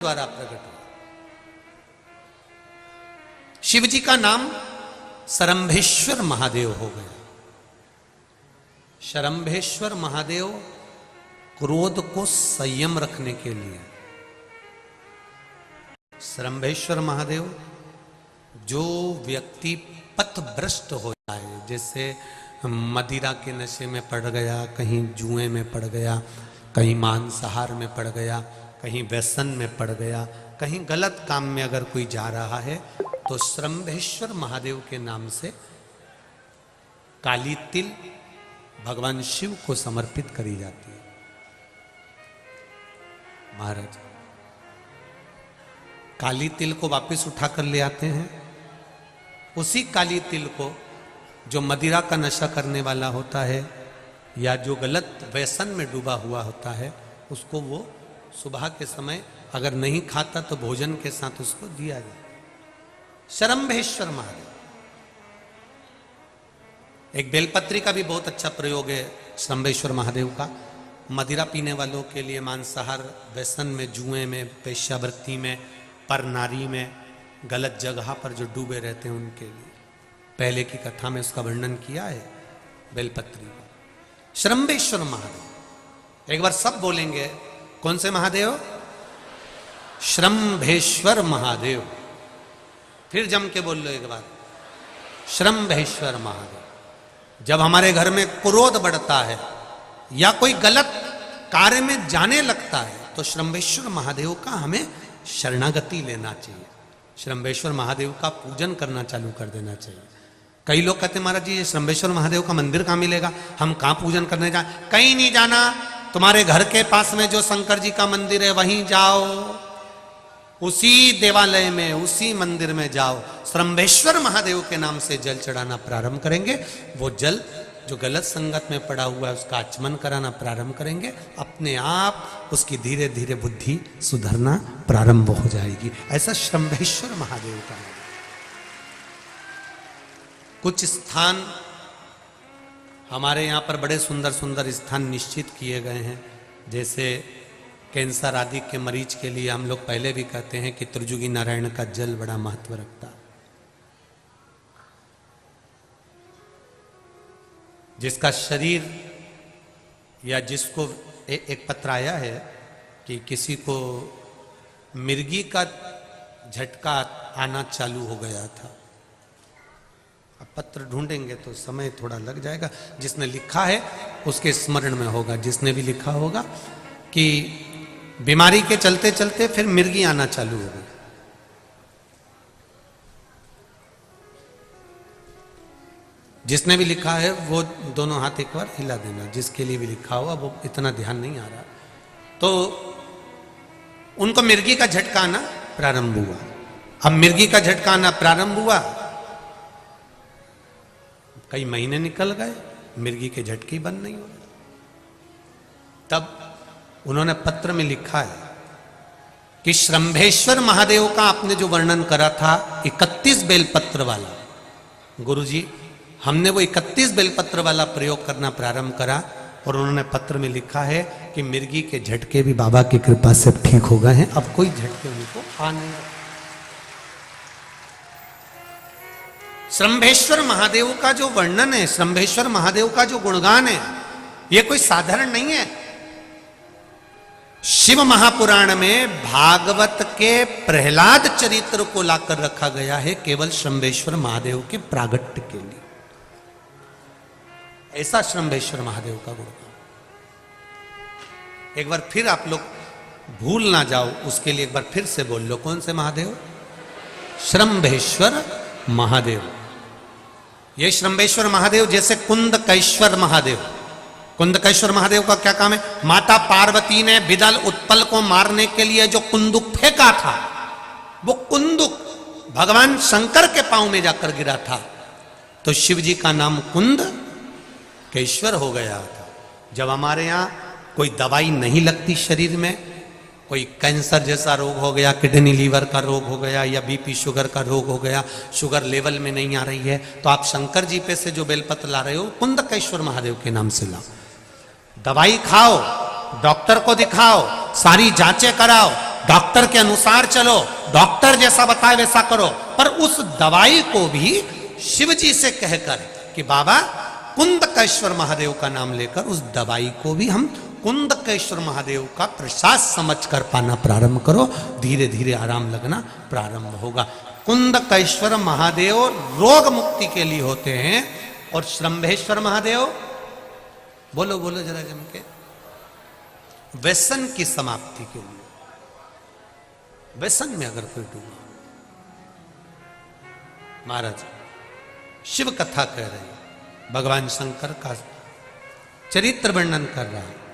द्वारा प्रकट हुआ। शिव जी का नाम शरंभेश्वर महादेव हो गया। शरंभेश्वर महादेव क्रोध को संयम रखने के लिए, शरंभेश्वर महादेव जो व्यक्ति पथभ्रष्ट हो जाए, जैसे मदिरा के नशे में पड़ गया, कहीं जुए में पड़ गया, कहीं मांसाहार में पड़ गया, कहीं व्यसन में पड़ गया, कहीं गलत काम में अगर कोई जा रहा है, तो शरंभेश्वर महादेव के नाम से काली तिल भगवान शिव को समर्पित करी जाती है। महाराज काली तिल को वापस उठा कर ले आते हैं। उसी काली तिल को जो मदिरा का नशा करने वाला होता है या जो गलत व्यसन में डूबा हुआ होता है, उसको वो सुबह के समय अगर नहीं खाता तो भोजन के साथ उसको दिया जाए। शरंभेश्वर महादेव। एक बेलपत्री का भी बहुत अच्छा प्रयोग है शरंभेश्वर महादेव का, मदिरा पीने वालों के लिए, मांसाहार, व्यसन में, जुए में, पेशावृत्ति में, पर नारी में, गलत जगह पर जो डूबे रहते हैं उनके लिए। पहले की कथा में उसका वर्णन किया है बेलपत्री का। शरंभेश्वर महादेव। एक बार सब बोलेंगे, कौन से महादेव? शरंभेश्वर महादेव। फिर जम के बोल लो एक बार, शरंभेश्वर महादेव। जब हमारे घर में क्रोध बढ़ता है या कोई गलत कार्य में जाने लगता है, तो शरंभेश्वर महादेव का हमें शरणागति लेना चाहिए। शरंभेश्वर महादेव का पूजन करना चालू कर देना चाहिए। कई लोग कहते हैं महाराज जी ये शरंभेश्वर महादेव का मंदिर कहाँ मिलेगा, हम कहाँ पूजन करने जाए? कहीं नहीं जाना, तुम्हारे घर के पास में जो शंकर जी का मंदिर है वहीं जाओ, उसी देवालय में, उसी मंदिर में जाओ। शरंभेश्वर महादेव के नाम से जल चढ़ाना प्रारंभ करेंगे। वो जल जो गलत संगत में पड़ा हुआ है उसका आचमन कराना प्रारंभ करेंगे। अपने आप उसकी धीरे धीरे बुद्धि सुधरना प्रारंभ हो जाएगी। ऐसा शरंभेश्वर महादेव का नाम। कुछ स्थान हमारे यहाँ पर बड़े सुंदर सुंदर स्थान निश्चित किए गए हैं। जैसे कैंसर आदि के मरीज के लिए हम लोग पहले भी कहते हैं कि त्रिजुगी नारायण का जल बड़ा महत्व रखता है। जिसका शरीर या जिसको एक पत्र आया है कि किसी को मिर्गी का झटका आना चालू हो गया था। अब पत्र ढूंढेंगे तो समय थोड़ा लग जाएगा। जिसने लिखा है उसके स्मरण में होगा। जिसने भी लिखा होगा कि बीमारी के चलते चलते फिर मिर्गी आना चालू हो गई। जिसने भी लिखा है वो दोनों हाथ एक बार हिला देना। जिसके लिए भी लिखा हुआ वो इतना ध्यान नहीं आ रहा, तो उनको मिर्गी का झटका आना प्रारंभ हुआ। अब मिर्गी का झटका आना प्रारंभ हुआ, कई महीने निकल गए, मिर्गी के झटके बंद नहीं हो रहे। तब उन्होंने पत्र में लिखा है कि शरंभेश्वर महादेव का आपने जो वर्णन करा था 31 बेलपत्र वाला, गुरुजी हमने वो 31 बेलपत्र वाला प्रयोग करना प्रारंभ करा। और उन्होंने पत्र में लिखा है कि मिर्गी के झटके भी बाबा की कृपा से ठीक हो गए हैं, अब कोई झटके उनको आ नहीं। शरंभेश्वर महादेव का जो वर्णन है, शरंभेश्वर महादेव का जो गुणगान है, यह कोई साधारण नहीं है। शिव महापुराण में भागवत के प्रहलाद चरित्र को लाकर रखा गया है केवल शरंभेश्वर महादेव के प्रागट्य के लिए। ऐसा शरंभेश्वर महादेव का गुणगान। एक बार फिर आप लोग भूल ना जाओ, उसके लिए एक बार फिर से बोल लो, कौन से महादेव? शरंभेश्वर महादेव। ये शरंभेश्वर महादेव जैसे कुंदकेश्वर महादेव। कुंदकेश्वर महादेव का क्या काम है? माता पार्वती ने बिदल उत्पल को मारने के लिए जो कुंदुक फेंका था, वो कुंदुक भगवान शंकर के पांव में जाकर गिरा था, तो शिव जी का नाम कुंदकेश्वर हो गया था। जब हमारे यहां कोई दवाई नहीं लगती शरीर में, कोई कैंसर जैसा रोग हो गया, किडनी लीवर का रोग हो गया, या बीपी शुगर का रोग हो गया, शुगर लेवल में नहीं आ रही है, तो आप शंकर जी पे से जो बेलपत्र ला रहे हो कुंदकेश्वर महादेव के नाम से लाओ। दवाई खाओ, डॉक्टर को दिखाओ, सारी जांचें कराओ, डॉक्टर के अनुसार चलो, डॉक्टर जैसा बताए वैसा करो, पर उस दवाई को भी शिव जी से कहकर कि बाबा कुंदकेश्वर महादेव का नाम लेकर उस दवाई को भी हम कुंदकेश्वर महादेव का प्रसाद समझकर पाना प्रारंभ करो, धीरे धीरे आराम लगना प्रारंभ होगा। कुंदकेश्वर महादेव रोग मुक्ति के लिए होते हैं और श्रंभेश्वर महादेव, बोलो बोलो जरा जम के, व्यसन की समाप्ति के लिए। व्यसन में अगर कोई डूबा, महाराज शिव कथा कह रहे हैं, भगवान शंकर का चरित्र वर्णन कर रहा है।